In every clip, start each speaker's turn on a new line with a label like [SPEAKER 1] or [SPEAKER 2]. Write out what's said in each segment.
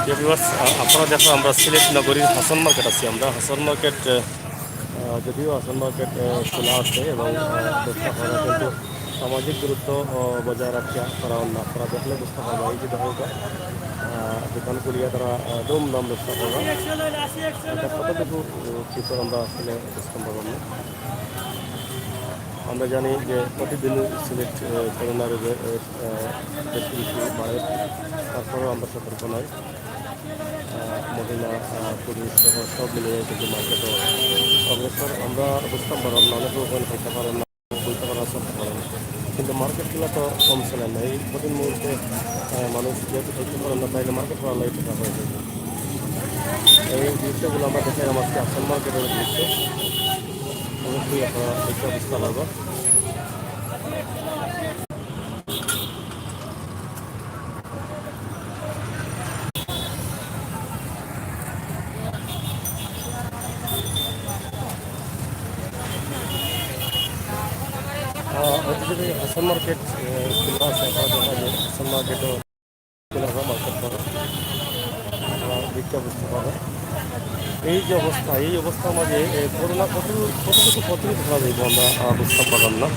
[SPEAKER 1] প্রিয় ভিউয়ার্স, আপনারা দেখো আমরা সিলেট নগরীর হাসান মার্কেট আছি। আমরা হাসান মার্কেট, যদিও হাসান মার্কেট খোলা আছে এবং ব্যবসা করা, কিন্তু সামাজিক দূরত্ব বজায় রাখিয়া করা অন্য আপনারা দেখলে বুঝতে পারবা। এই যে দেখো দোকান খুলিয়া তারা দম দাম ব্যবসা করবা, এটা কতটুকু কিছু আমরা আসলে বুঝতে পারলাম না। আমরা জানি যে প্রতিদিন সিলেট করোনা রোগের বেশি বেশি বাড়ে, তারপরেও আমরা সতর্ক নয়। মহিলা পুরুষ সহ সব মিলিয়ে কিন্তু মার্কেটও অগ্রসর। আমরা বুঝতাম পারলাম না, অনেকে ওখানে খাইতে পারেন না, বইতে পারা চলতে পারেন, কিন্তু মার্কেটগুলো তো কম ছিল না। এই প্রতিদিন মুহূর্তে মানুষ যেহেতু খাইতে পারেন না, তাইলে মার্কেট করার লাগে টাকা হয়ে যাবে। এই দৃশ্যগুলো আমরা দেখে আজকে আসল মার্কেটের দৃশ্য অবশ্যই আপনারা দেখতে বুঝতে পারবো। যদি হাসান মার্কেট খোলা আছে, আপনারা দেখা যায় হাসান মার্কেটও খোলা হয়, মার্কেট করে দেখতে বুঝতে পারবে। এই যে অবস্থা, এই অবস্থার মাঝে করোনা কতটুকু প্রতিরোধ করা যাইব আমরা বুঝতে পারলাম না।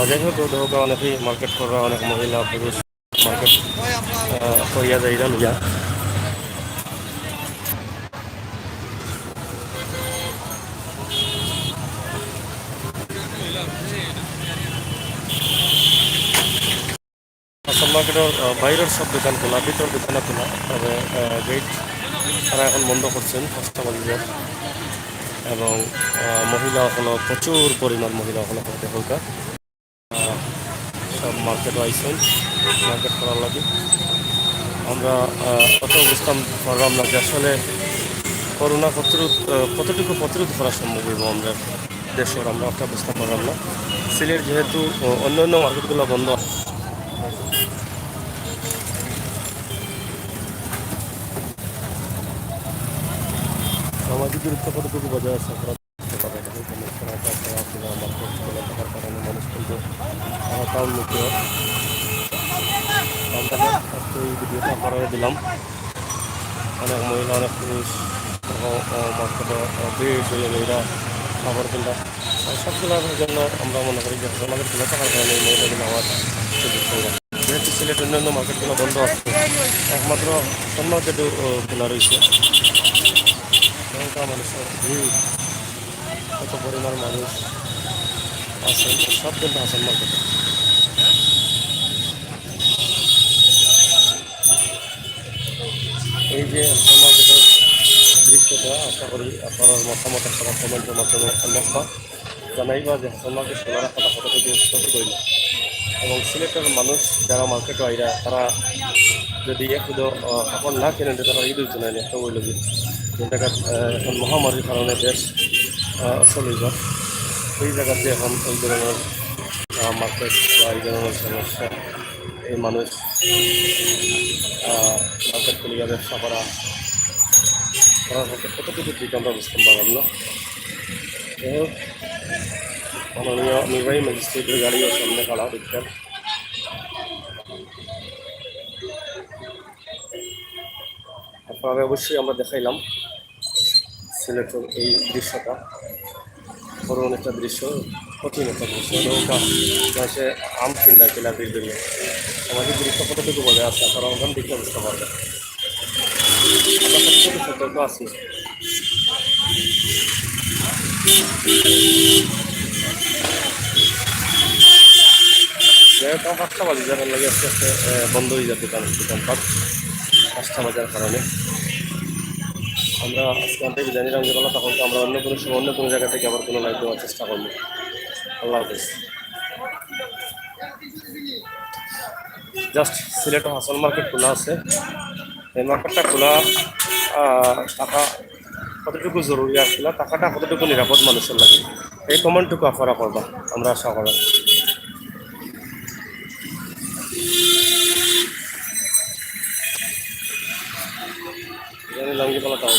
[SPEAKER 1] যেহেতু দেখা অনেকেই মার্কেট করা, অনেক মহিলা পুরুষ মার্কেট করিয়া যায় লইয়া। হাসান মার্কেটের বাইরের সব দোকান খোলা, ভিতর দোকানে খোলা, তবে গেট তারা এখন বন্ধ করছেন কাস্টমারদের। এবং মহিলা এখনো প্রচুর পরিমাণ মহিলা এখনো করতে হোকা সব মার্কেটও আইসেন মার্কেট করার লাগে। আমরা কত বুঝতাম পারলাম না যে আসলে করোনা কতটুকু প্রতিরোধ করা সম্ভব হইব আমরা দেশের, আমরা একটা বুঝতে পারলাম না। সিলেট যেহেতু অন্যান্য মার্কেটগুলো বন্ধ, সামাজিক দূরত্ব কতটুকু বজায় আছে আপনারা বুঝতে পারবেন। মার্কেটগুলো থাকার কারণে মানুষ কিন্তু তাও উন্নতি হয়। আমরা আজকে এই ভিডিওটা আপনারা দিলাম। অনেক মহিলা, অনেক পুরুষ মার্কেটে ভিড় মেয়েরা খাবার কিনা সবগুলোর জন্য আমরা মনে করি যে আমাদের খোলা থাকার কারণে এই মহিলাগুলো আমার সুযোগ পাইলাম। যেহেতু সিলেট অন্যান্য মার্কেটগুলো বন্ধ আছে, একমাত্র হাসান মার্কেটও খোলা রয়েছে। মানুষের ভিড়, কত পরিমাণ মানুষ আছেন, সব কিন্তু হাসান মার্কেটে। এই যে হাসান মার্কেটের দৃশ্যটা, আশা করি আপনার মতামত আপনারা কমেন্টের মাধ্যমে লেখা জানাইবা যে হাসান মার্কেট খোলা রাখাটা কতটুকু ক্ষতি করিল। এবং সিলেটের মানুষ যারা মার্কেটে আইরা, তারা যদি একটু কাপড় না কেনেন, তারা ঈদের জন্য একটা বই লাগবে। যে জায়গা এখন মহামারীর কারণে দেশ চলে যায়, এই জায়গাতে এখন এই ধরনের মার্কেট বা এই ধরনের সমস্যা, এই মানুষ মার্কেট খুলিয়া ব্যবসা করার পক্ষে কতটুকু ঠিক আমরা বুঝতে পারলাম না। যাই হোক, মাননীয় নির্বাহী ম্যাজিস্ট্রেটের গাড়িও সামনে খাড়া দেখতেন। আপনারা অবশ্যই আমরা দেখাইলাম সিলেটের এই দৃশ্যটা, করুণ একটা দৃশ্য, কঠিন একটা দৃশ্য। নৌকা সে আম কিনা কিনা বিল্ডিং, আমাদের দৃশ্য কতটুকু বজায় আছে আপনারা ওখান দেখে বুঝতে পারবেন। আমরা কতটুকু সতর্ক আছি। যেহেতু 5টা বাজে যাওয়ার লাগে আস্তে আস্তে বন্ধ হয়ে যাবে দোকানপাট 5টা বাজার কারণে। আমরা আজকে আমাদের বিরিয়ানি রঙের তখন আমরা অন্য কোনো সময় অন্য কোনো জায়গা থেকে আবার কোনো লাইভ দেওয়ার চেষ্টা করবো। আল্লাহ হাফিজ। জাস্ট সিলেট হাসান মার্কেট খোলা আছে, এই মার্কেটটা খোলা টাকা কতটুকু জরুরি আসলে, টাকাটা কতটুকু নিরাপদ মানুষের লাগে, এই কমেন্টটুকু আপনারা করবা, আমরা আশা করা। লাঙ্গি পালা তাও